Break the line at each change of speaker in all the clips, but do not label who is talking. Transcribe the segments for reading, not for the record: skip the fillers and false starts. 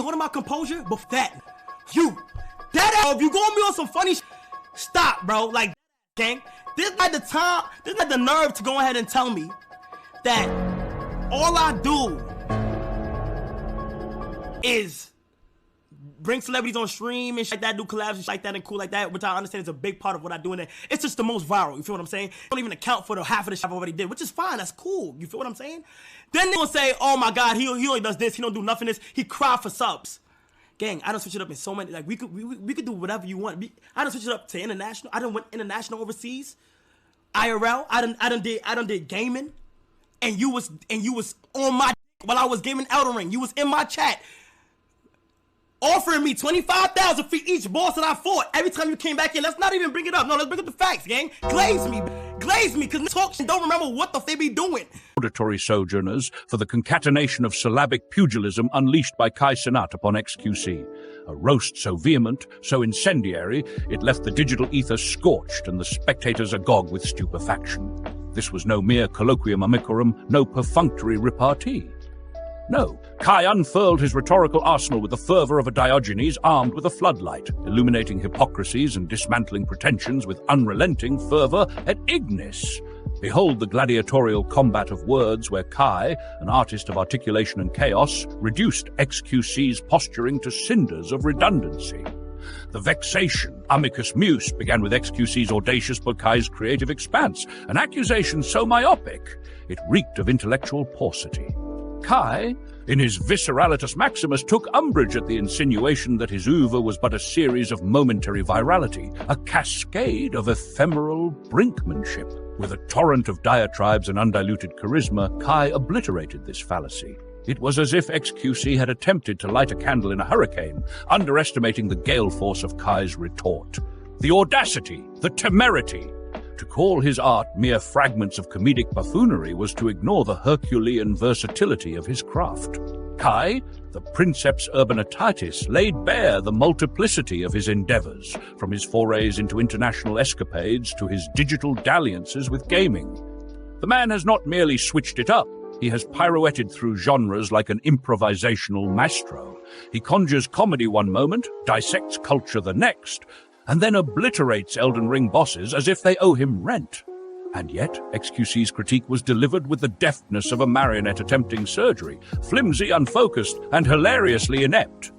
sort of my composure, but that if you gonna be on some funny stop, bro. Like, gang, this is the nerve to go ahead and tell me that all I do is bring celebrities on stream and shit like that, do collabs and shit like that and cool like that, which I understand is a big part of what I do in there. It's just the most viral, you feel what I'm saying? I don't even account for the half of the shit I've already did, which is fine, that's cool, you feel what I'm saying? Then they'll say, oh my God, he only does this, he don't do nothing this, he cry for subs. Gang, I done switch it up in so many, like we could do whatever you want. I done switch it up to international, I done went international overseas, IRL, I done did gaming, and you was on my while I was gaming Elden Ring, you was in my chat, offering me $25,000 for each boss that I fought. Every time you came back in, let's not even bring it up. No, let's bring up the facts, gang. Glaze me, because talk don't remember what the f they be doing.
Auditory sojourners for the concatenation of syllabic pugilism unleashed by Cenat upon XQC. A roast so vehement, so incendiary, it left the digital ether scorched and the spectators agog with stupefaction. This was no mere colloquium amicorum, no perfunctory repartee. No, Kai unfurled his rhetorical arsenal with the fervor of a Diogenes armed with a floodlight, illuminating hypocrisies and dismantling pretensions with unrelenting fervor et ignis. Behold the gladiatorial combat of words where Kai, an artist of articulation and chaos, reduced XQC's posturing to cinders of redundancy. The vexation, amicus meus, began with XQC's audacious but Kai's creative expanse, an accusation so myopic it reeked of intellectual paucity. Kai, in his Visceralitas Maximus, took umbrage at the insinuation that his oeuvre was but a series of momentary virality, a cascade of ephemeral brinkmanship. With a torrent of diatribes and undiluted charisma, Kai obliterated this fallacy. It was as if XQC had attempted to light a candle in a hurricane, underestimating the gale force of Kai's retort. The audacity, the temerity. To call his art mere fragments of comedic buffoonery was to ignore the Herculean versatility of his craft. Kai, the princeps urbanitatis, laid bare the multiplicity of his endeavors, from his forays into international escapades to his digital dalliances with gaming. The man has not merely switched it up, he has pirouetted through genres like an improvisational maestro. He conjures comedy one moment, dissects culture the next, and then obliterates Elden Ring bosses as if they owe him rent. And yet, XQC's critique was delivered with the deftness of a marionette attempting surgery, flimsy, unfocused, and hilariously inept.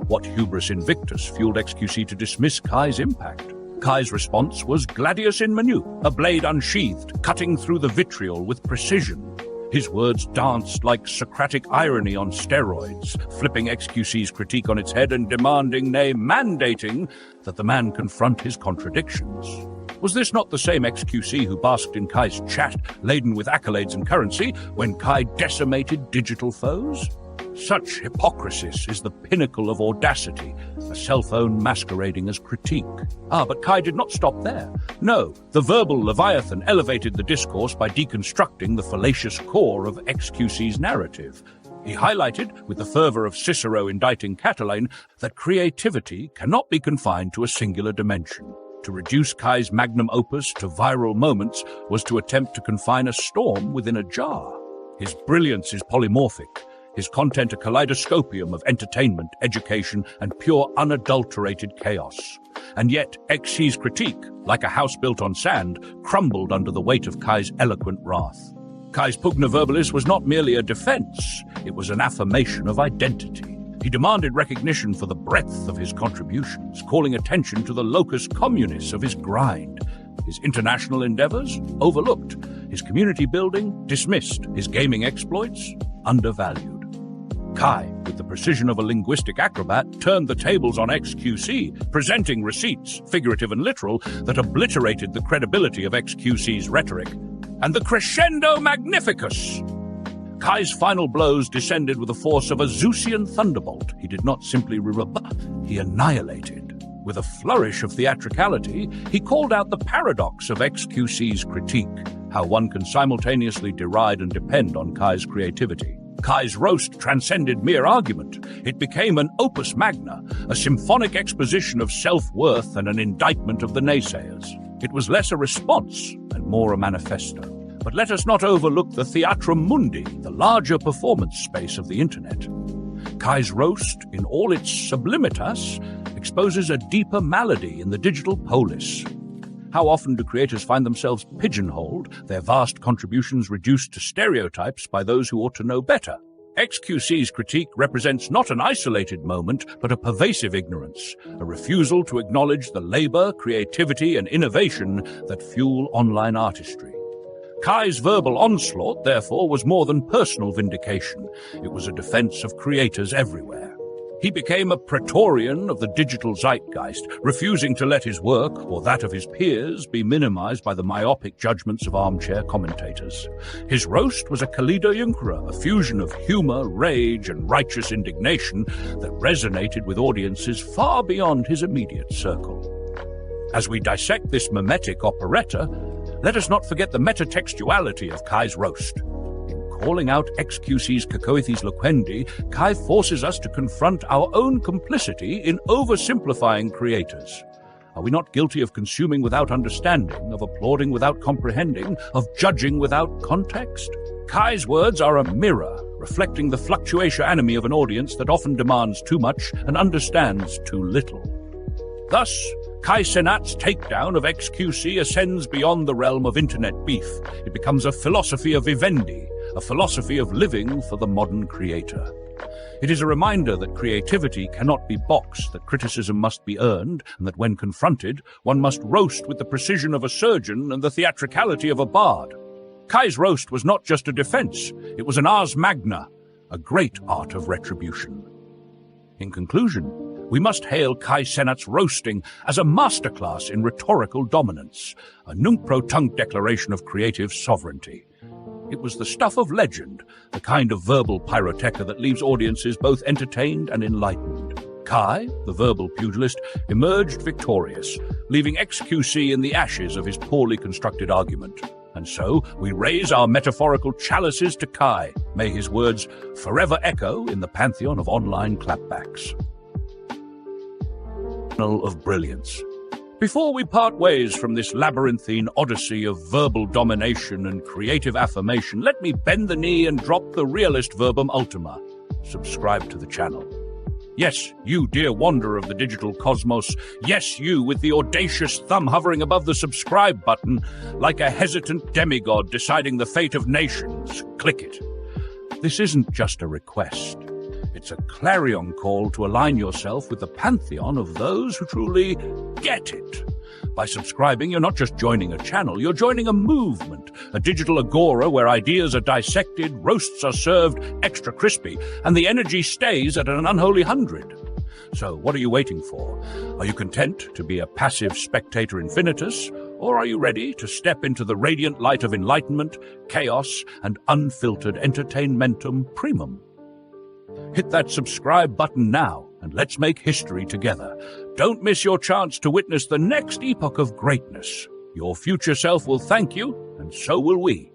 What hubris invictus fueled XQC to dismiss Kai's impact? Kai's response was gladius in minute, a blade unsheathed, cutting through the vitriol with precision. His words danced like Socratic irony on steroids, flipping XQC's critique on its head and demanding, nay, mandating, that the man confront his contradictions. Was this not the same XQC who basked in Kai's chat, laden with accolades and currency, when Kai decimated digital foes? Such hypocrisy is the pinnacle of audacity, a self-own masquerading as critique. But Kai did not stop there. No, the verbal Leviathan elevated the discourse by deconstructing the fallacious core of XQC's narrative. He highlighted, with the fervor of Cicero indicting Catiline, that creativity cannot be confined to a singular dimension. To reduce Kai's magnum opus to viral moments was to attempt to confine a storm within a jar. His brilliance is polymorphic, his content a kaleidoscopium of entertainment, education, and pure unadulterated chaos. And yet, XC's critique, like a house built on sand, crumbled under the weight of Kai's eloquent wrath. Kai's pugna verbalis was not merely a defense, it was an affirmation of identity. He demanded recognition for the breadth of his contributions, calling attention to the locus communis of his grind. His international endeavors? Overlooked. His community building? Dismissed. His gaming exploits? Undervalued. Kai, with the precision of a linguistic acrobat, turned the tables on XQC, presenting receipts, figurative and literal, that obliterated the credibility of XQC's rhetoric. And the crescendo magnificus! Kai's final blows descended with the force of a Zeusian thunderbolt. He did not simply he annihilated. With a flourish of theatricality, he called out the paradox of XQC's critique, how one can simultaneously deride and depend on Kai's creativity. Kai's roast transcended mere argument. It became an opus magna, a symphonic exposition of self-worth and an indictment of the naysayers. It was less a response and more a manifesto. But let us not overlook the theatrum mundi, the larger performance space of the internet. Kai's roast, in all its sublimitas, exposes a deeper malady in the digital polis. How often do creators find themselves pigeonholed, their vast contributions reduced to stereotypes by those who ought to know better? XQC's critique represents not an isolated moment, but a pervasive ignorance, a refusal to acknowledge the labor, creativity, and innovation that fuel online artistry. Kai's verbal onslaught, therefore, was more than personal vindication. It was a defense of creators everywhere. He became a praetorian of the digital zeitgeist, refusing to let his work, or that of his peers, be minimized by the myopic judgments of armchair commentators. His roast was a kaleidojunkra, a fusion of humor, rage, and righteous indignation that resonated with audiences far beyond his immediate circle. As we dissect this mimetic operetta, let us not forget the metatextuality of Kai's roast. Calling out XQC's cacoethes loquendi, Kai forces us to confront our own complicity in oversimplifying creators. Are we not guilty of consuming without understanding, of applauding without comprehending, of judging without context? Kai's words are a mirror, reflecting the fluctuatio animi of an audience that often demands too much and understands too little. Thus, Cenat's takedown of XQC ascends beyond the realm of internet beef. It becomes a philosophy of vivendi, a philosophy of living for the modern creator. It is a reminder that creativity cannot be boxed, that criticism must be earned, and that when confronted, one must roast with the precision of a surgeon and the theatricality of a bard. Kai's roast was not just a defense, it was an ars magna, a great art of retribution. In conclusion, we must hail Cenat's roasting as a masterclass in rhetorical dominance, a nunc-pro-tunc declaration of creative sovereignty. It was the stuff of legend, the kind of verbal pyroteca that leaves audiences both entertained and enlightened. Kai, the verbal pugilist, emerged victorious, leaving XQC in the ashes of his poorly constructed argument. And so we raise our metaphorical chalices to Kai. May his words forever echo in the pantheon of online clapbacks. Of brilliance. Before we part ways from this labyrinthine odyssey of verbal domination and creative affirmation, let me bend the knee and drop the realist verbum ultima. Subscribe to the channel. Yes, you, dear wanderer of the digital cosmos. Yes, you, with the audacious thumb hovering above the subscribe button, like a hesitant demigod deciding the fate of nations. Click it. This isn't just a request. It's a clarion call to align yourself with the pantheon of those who truly get it. By subscribing, you're not just joining a channel, you're joining a movement, a digital agora where ideas are dissected, roasts are served extra crispy, and the energy stays at an unholy 100. So what are you waiting for? Are you content to be a passive spectator infinitus, or are you ready to step into the radiant light of enlightenment, chaos, and unfiltered entertainmentum primum? Hit that subscribe button now, and let's make history together. Don't miss your chance to witness the next epoch of greatness. Your future self will thank you, and so will we.